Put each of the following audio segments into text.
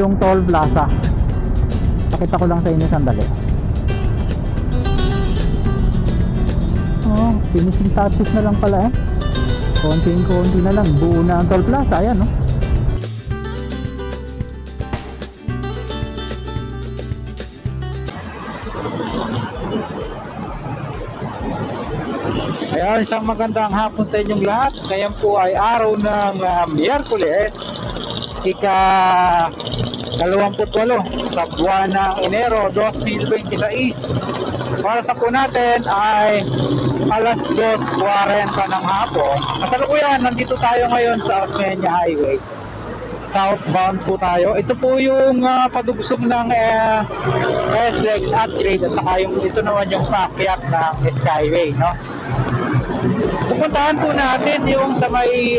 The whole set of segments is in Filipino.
yung toll plaza. Pakita ko lang sa inyo sandali. Oh, finishing touches na lang pala eh. Konting-konti na lang, buo na ang toll plaza. Ayan, no? Ayan, isang magandang hapon sa inyong lahat. Ngayon po ay araw ng Miyerkules, ika-28 sa buwan ng Enero 2026. Para sa po natin ay alas 2:40 ng hapon. Kasalukuyan, nandito tayo ngayon sa Osmeña Highway. Southbound po tayo. Ito po yung padugsong ng SLEX upgrade at saka yung ito naman yung paakyat ng Skyway, no? Pupuntahan po natin yung sa may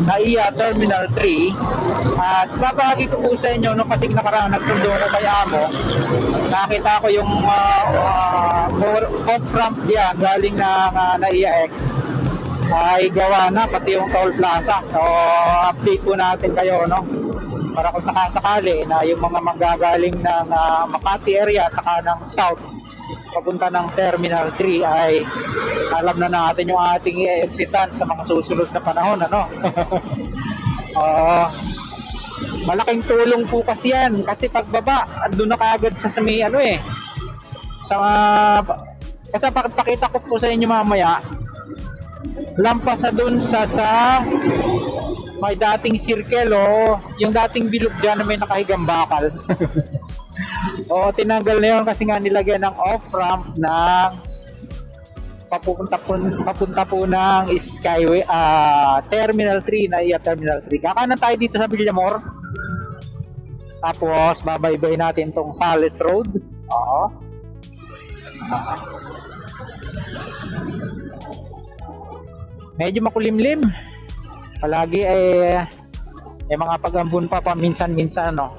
NAIA Terminal 3 at babahagi ko po sa inyo nung kasi nakaraan nagsundo na kay Amo, nakita ko yung off-ramp diyan galing ng NAIA X ay gawa na, pati yung toll plaza. So update po natin kayo, no, para kung sakasakali na yung mga magagaling ng Makati area at saka ng South papunta ng Terminal 3 ay alam na natin yung ating i-exitan sa mga susunod na panahon, ano. Malaking tulong po kasi yan, kasi pagbaba andun na kaagad sa may ano eh sa kasi pakita ko po sa inyo mamaya, lampas na dun sa may dating circle, yung dating bilog dyan na may nakahigang bakal. O tinanggal na yun kasi nga nilagyan ng off-ramp ng papunta po ng Skyway, Terminal 3, NAIA Terminal 3. Kakanan tayo dito sa Villamor. Tapos babaybay natin tong Sales Road. Oo. Medyo makulimlim. Palagi may mga pag-ambon pa minsan-minsan, no.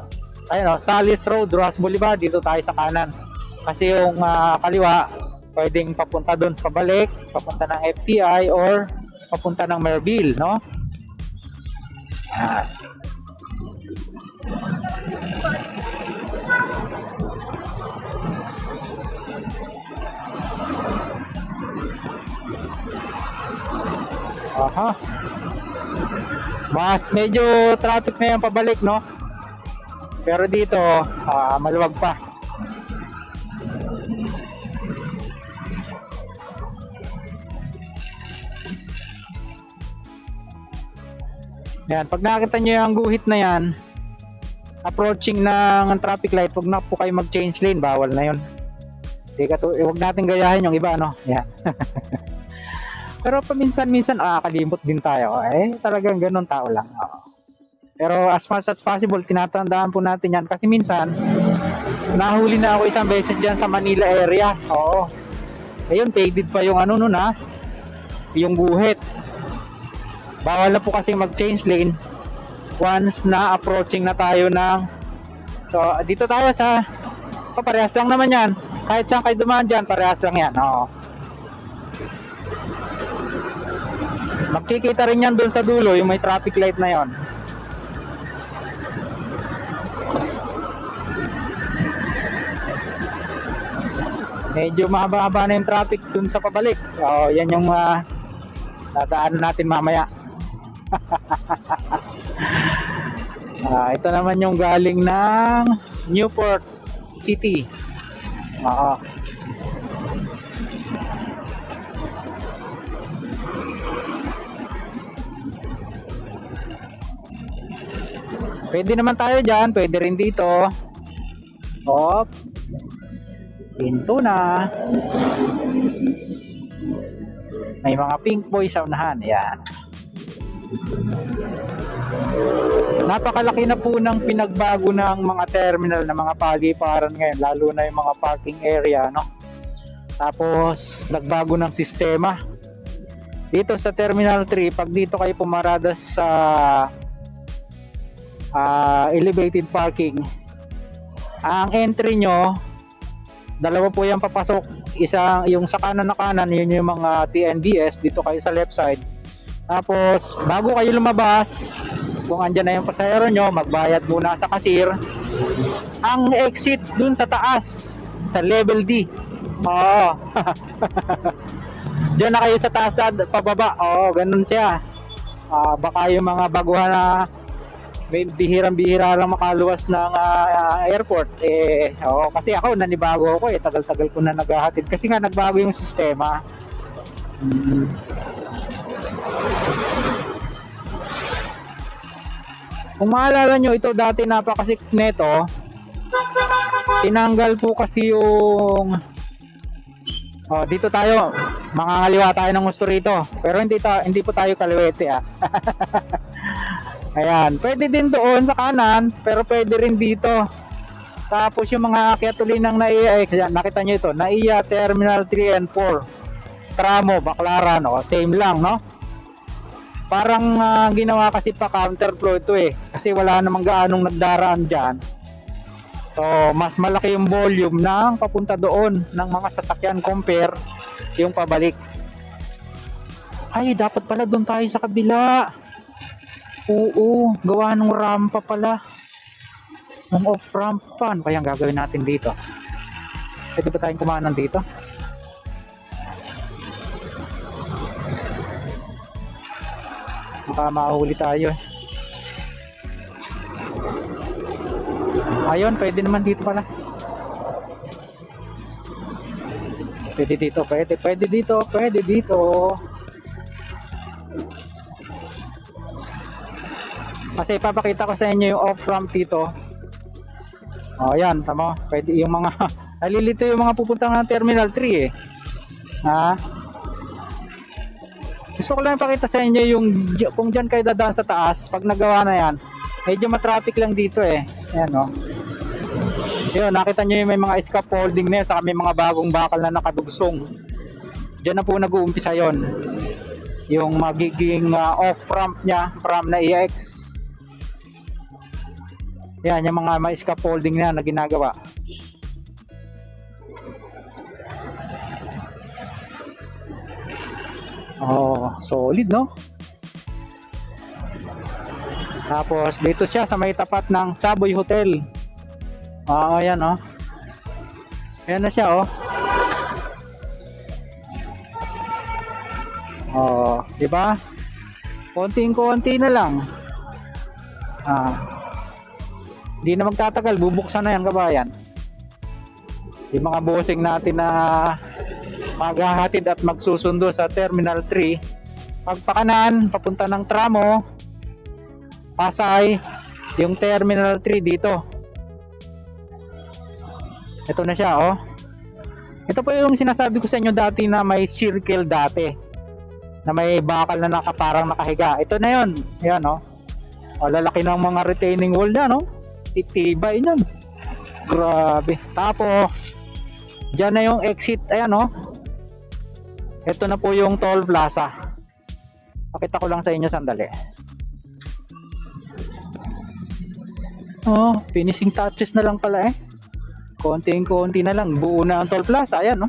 Ayun, Sales Road, Rojas Boulevard, dito tayo sa kanan. Kasi yung kaliwa, pwedeng papunta doon sa balik, papunta ng FTI or papunta ng Merville, no? Aha. Mas medyo traffic na yan pabalik, no? Pero dito, maluwag pa. Yan, pag nakita nyo yung guhit na yan, approaching ng traffic light, huwag na po kayo mag-change lane, bawal na yun. Huwag natin gayahin yung iba, no? Yan. Pero paminsan-minsan, kalimot din tayo. Talagang ganun tao lang. Pero as much as possible, tinatandaan po natin yan. Kasi minsan, nahuli na ako isang beses dyan sa Manila area. Oo. Ayun, faded pa yung ano nun, yung guhit. Bawal na po kasi mag-change lane once na approaching na tayo ng... So, dito tayo sa... parehas lang naman yan. Kahit saan kayo dumaan dyan, parehas lang yan. Oo. Magkikita rin yan dun sa dulo, yung may traffic light na yon. Medyo mahaba-haba na yung traffic dun sa pabalik. Yan yung dadaanan natin mamaya. Ito naman yung galing ng Newport City. Pwede naman tayo dyan, pwede rin dito. Pinto na. May mga pink boy sa unahan. Yan. Napakalaki na po ng pinagbago ng mga terminal na mga paliparan ngayon, lalo na yung mga parking area, no? Tapos nagbago ng sistema. Dito sa Terminal 3, pag dito kayo pumarada sa elevated parking, ang entry nyo, dalawa po yan papasok. Isang yung sa kanan na kanan, yun yung mga TNBS, dito kayo sa left side. Tapos bago kayo lumabas, kung andyan na yung pasahero nyo, magbayad muna sa cashier. Ang exit dun sa taas, sa level D. Oo. Diyan na kayo sa taas, pababa. Oo, ganun siya. Baka yung mga baguhan na may bihirang-bihira lang makaluwas ng airport. Kasi ako, nanibago ako tagal-tagal ko na naghahatid. Kasi nga, nagbago yung sistema. Kung maalala nyo, ito dati napakasikip nito. Tinanggal po kasi yung dito tayo, makakaliwa tayo ng gusto rito, pero hindi po tayo kaliwete ayan, pwede din doon sa kanan, pero pwede rin dito. Tapos yung mga akyat uli ng NAIA, nakita nyo ito, NAIA Terminal 3 and 4 Tramo, Baclaran, same lang, no? Parang ginawa kasi pa counterflow ito kasi wala namang gaanong nagdaraan dyan. So, mas malaki yung volume ng papunta doon ng mga sasakyan compare yung pabalik. Ay, dapat pala doon tayo sa kabila. Oo, gawa ng rampa pala. Ng off-ramp pa. Ano kayang gagawin natin dito? Pwede ba tayong kumanan dito? Baka mahuli tayo Ayun, pwede naman dito pala. Pwede dito, pwede dito. Kasi ipapakita ko sa inyo yung off-ramp dito. Ayan, tama. Pwede yung mga nalilito yung mga pupuntang ng Terminal 3 Gusto ko lang ipakita sa inyo yung kung dyan kayo dadaan sa taas, pag nagawa na yan, medyo matraffic lang dito Ayan Yun, nakita nyo yung may mga scaffolding na yun, saka may mga bagong bakal na nakadugsong. Diyan na po nag-uumpisa yon. Yung magiging off-ramp nya from NAIA X. Yan, yung mga may scaffolding na ginagawa. Solid, no? Tapos dito siya sa may tapat ng Savoy Hotel. Ayan Ayan na siya diba? Konting-konti na lang. Hindi na magtatagal, bubuksan na yan, kabayan. Yung mga bossing natin na maghahatid at magsusundo sa Terminal 3, pagpakanan, papunta ng Tramo, Pasay, yung Terminal 3 dito. Ito na siya Ito po yung sinasabi ko sa inyo dati na may circle dati, na may bakal na parang nakahiga. Ito na yun. Ayan lalaki ng mga retaining wall niya titibay niyan. Grabe. Tapos dyan na yung exit. Ayan ito na po yung toll plaza. Pakita ko lang sa inyo sandali. Finishing touches na lang pala konting-konti na lang, buo na ang toll plaza. Ayan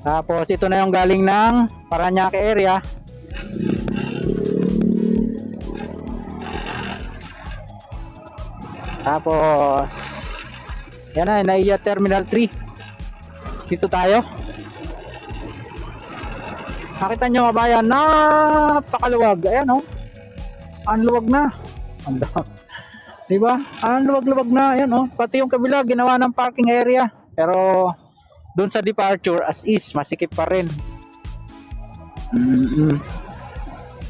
Tapos ito na yung galing ng Parañaque area. Tapos yan na, NAIA Terminal 3. Dito tayo. Nakita nyo kabayan, napakaluwag. Ayan ang luwag na. Diba? Ang luwag-luwag na. Ayan pati yung kabila ginawa ng parking area. Pero doon sa departure as is, masikip pa rin.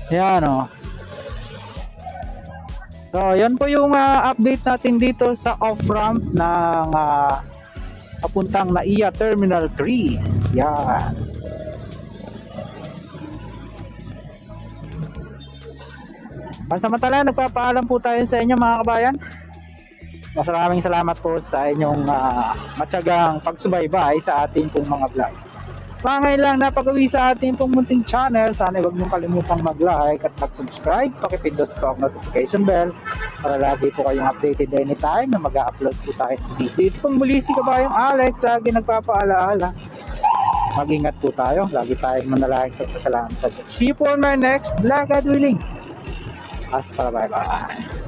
Ayan So yan po yung update natin dito sa off-ramp ng papuntang NAIA Terminal 3. Yan. Pansamantala, nagpapaalam po tayo sa inyo mga kabayan. Maraming salamat po sa inyong matyagang pagsubaybay sa ating pong mga vlog. Mga lang napag-uwi sa ating pong munting channel. Sana huwag niyong kalimutang mag-like at mag-subscribe. Pakipindot po ang notification bell para lagi po kayong updated anytime na mag-upload po tayo ng video. Ito pong muli si Kabayong Alex, lagi nagpapaalaala. Mag-ingat po tayo. Lagi tayong manalangin at pasalamat sa Diyos. See you for my next vlog, God willing. Bye-bye.